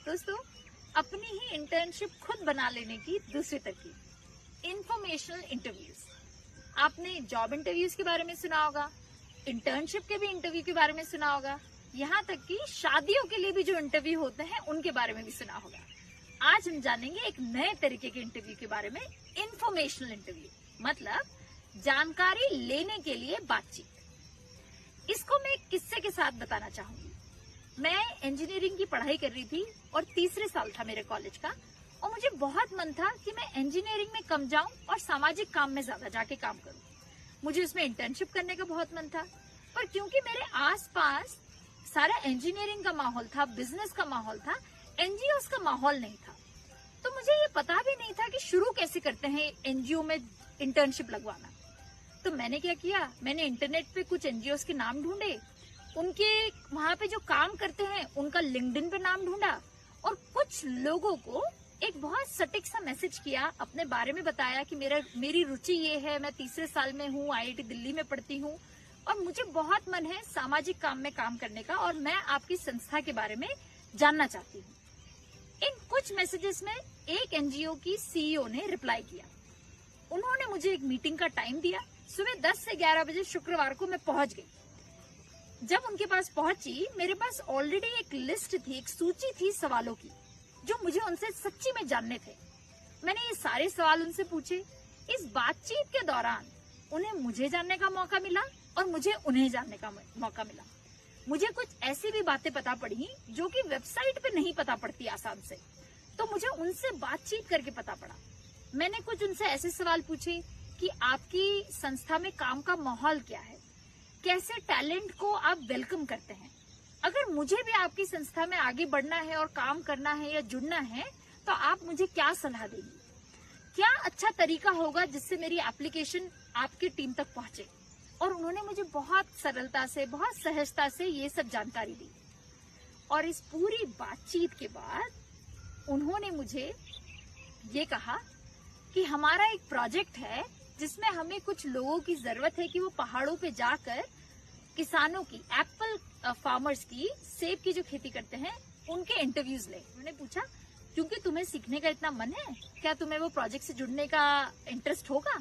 दोस्तों, अपनी ही इंटर्नशिप खुद बना लेने की दूसरी तरकीब, इंफॉर्मेशनल इंटरव्यूज। आपने जॉब इंटरव्यूज के बारे में सुना होगा, इंटर्नशिप के भी इंटरव्यू के बारे में सुना होगा, यहाँ तक कि शादियों के लिए भी जो इंटरव्यू होते हैं उनके बारे में भी सुना होगा। आज हम जानेंगे एक नए तरीके के इंटरव्यू के बारे में, इंफॉर्मेशनल इंटरव्यू, मतलब जानकारी लेने के लिए बातचीत। इसको मैं एक किस्से के साथ बताना चाहूंगी। मैं इंजीनियरिंग की पढ़ाई कर रही थी और तीसरे साल था मेरे कॉलेज का, और मुझे बहुत मन था कि मैं इंजीनियरिंग में कम जाऊं और सामाजिक काम में ज्यादा जाके काम करूं। मुझे उसमें इंटर्नशिप करने का बहुत मन था, पर क्योंकि मेरे आसपास सारा इंजीनियरिंग का माहौल था, बिजनेस का माहौल था, एनजीओ का माहौल नहीं था, तो मुझे ये पता भी नहीं था कि शुरू कैसे करते हैं एनजीओ में इंटर्नशिप लगवाना। तो मैंने क्या किया, मैंने इंटरनेट पे कुछ एनजीओ के नाम ढूंढे, उनके वहां पे जो काम करते हैं उनका लिंक्डइन पे नाम ढूंढा, और कुछ लोगों को एक बहुत सटीक सा मैसेज किया, अपने बारे में बताया कि मेरी रुचि ये है, मैं तीसरे साल में हूँ, आईआईटी दिल्ली में पढ़ती हूँ और मुझे बहुत मन है सामाजिक काम में काम करने का, और मैं आपकी संस्था के बारे में जानना चाहती हूँ। इन कुछ मैसेजेस में एक एनजीओ की सीईओ ने रिप्लाई किया। उन्होंने मुझे एक मीटिंग का टाइम दिया। सुबह 10 से 11 बजे शुक्रवार को मैं पहुंच गई। जब उनके पास पहुंची, मेरे पास ऑलरेडी एक लिस्ट थी, एक सूची थी सवालों की, जो मुझे उनसे सच्ची में जानने थे। मैंने ये सारे सवाल उनसे पूछे। इस बातचीत के दौरान उन्हें मुझे जानने का मौका मिला और मुझे उन्हें जानने का मौका मिला। मुझे कुछ ऐसी भी बातें पता पड़ी जो कि वेबसाइट पे नहीं पता पड़ती आसान से, तो मुझे उनसे बातचीत करके पता पड़ा। मैंने कुछ उनसे ऐसे सवाल पूछे कि आपकी संस्था में काम का माहौल क्या है, कैसे टैलेंट को आप वेलकम करते हैं, अगर मुझे भी आपकी संस्था में आगे बढ़ना है और काम करना है या जुड़ना है तो आप मुझे क्या सलाह देंगी, क्या अच्छा तरीका होगा जिससे मेरी एप्लीकेशन आपकी टीम तक पहुंचे। और उन्होंने मुझे बहुत सरलता से, बहुत सहजता से ये सब जानकारी दी। और इस पूरी बातचीत के बाद उन्होंने मुझे ये कहा कि हमारा एक प्रोजेक्ट है जिसमें हमें कुछ लोगों की जरूरत है कि वो पहाड़ों पे जाकर किसानों की, एप्पल फार्मर्स की, सेब की जो खेती करते हैं, उनके इंटरव्यूज ले। उन्होंने पूछा, क्योंकि तुम्हें सीखने का इतना मन है, क्या तुम्हें वो प्रोजेक्ट से जुड़ने का इंटरेस्ट होगा।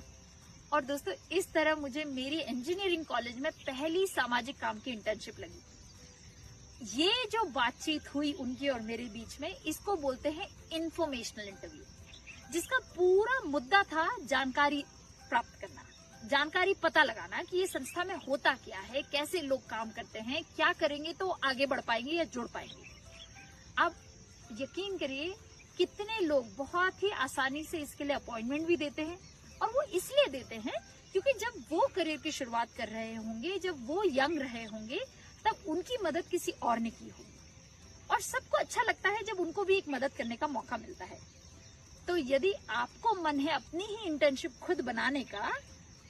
और दोस्तों, इस तरह मुझे मेरी इंजीनियरिंग कॉलेज में पहली सामाजिक काम की इंटर्नशिप लगी। ये जो बातचीत हुई उनकी और मेरे बीच में, इसको बोलते हैं इंफॉर्मेशनल इंटरव्यू, जिसका पूरा मुद्दा था जानकारी प्राप्त करना, जानकारी पता लगाना कि ये संस्था में होता क्या है, कैसे लोग काम करते हैं, क्या करेंगे तो आगे बढ़ पाएंगे या जुड़ पाएंगे। अब यकीन करिए, कितने लोग बहुत ही आसानी से इसके लिए अपॉइंटमेंट भी देते हैं, और वो इसलिए देते हैं क्योंकि जब वो करियर की शुरुआत कर रहे होंगे, जब वो यंग रहे होंगे, तब उनकी मदद किसी और ने की होगी, और सबको अच्छा लगता है जब उनको भी एक मदद करने का मौका मिलता है। तो यदि आपको मन है अपनी ही इंटर्नशिप खुद बनाने का,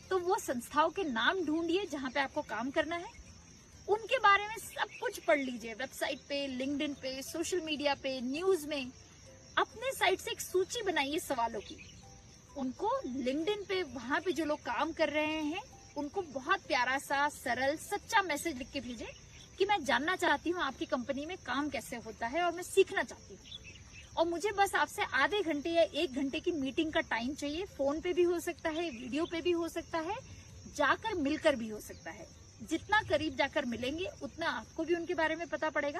तो वो संस्थाओं के नाम ढूंढिए जहां पे आपको काम करना है, उनके बारे में सब कुछ पढ़ लीजिए, वेबसाइट पे, लिंक्डइन पे, सोशल मीडिया पे, न्यूज में। अपने साइट से एक सूची बनाइए सवालों की, उनको लिंक्डइन पे, वहां पे जो लोग काम कर रहे हैं, उनको बहुत प्यारा सा, सरल, सच्चा मैसेज लिख के भेजें कि मैं जानना चाहती हूँ आपकी कंपनी में काम कैसे होता है और मैं सीखना चाहती हूँ, और मुझे बस आपसे आधे घंटे या 1 घंटे की मीटिंग का टाइम चाहिए। फोन पे भी हो सकता है, वीडियो पे भी हो सकता है, जाकर मिलकर भी हो सकता है। जितना करीब जाकर मिलेंगे उतना आपको भी उनके बारे में पता पड़ेगा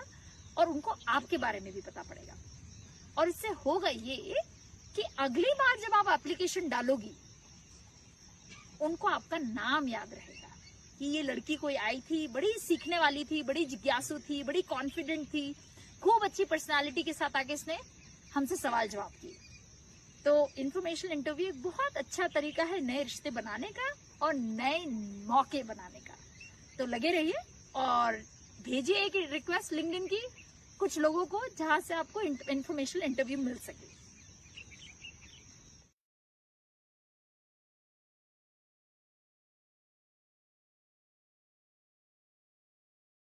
और उनको आपके बारे में भी पता पड़ेगा। और इससे होगा ये कि अगली बार जब आप एप्लीकेशन डालोगी, उनको आपका नाम याद रहेगा कि ये लड़की कोई आई थी, बड़ी सीखने वाली थी, बड़ी जिज्ञासु थी, बड़ी कॉन्फिडेंट थी, खूब अच्छी पर्सनालिटी के साथ आगे इसने हमसे सवाल जवाब किए। तो इंफॉर्मेशनल इंटरव्यू एक बहुत अच्छा तरीका है नए रिश्ते बनाने का और नए मौके बनाने का। तो लगे रहिए और भेजिए एक रिक्वेस्ट लिंक्डइन की कुछ लोगों को, जहां से आपको इंफॉर्मेशनल इंटरव्यू मिल सके।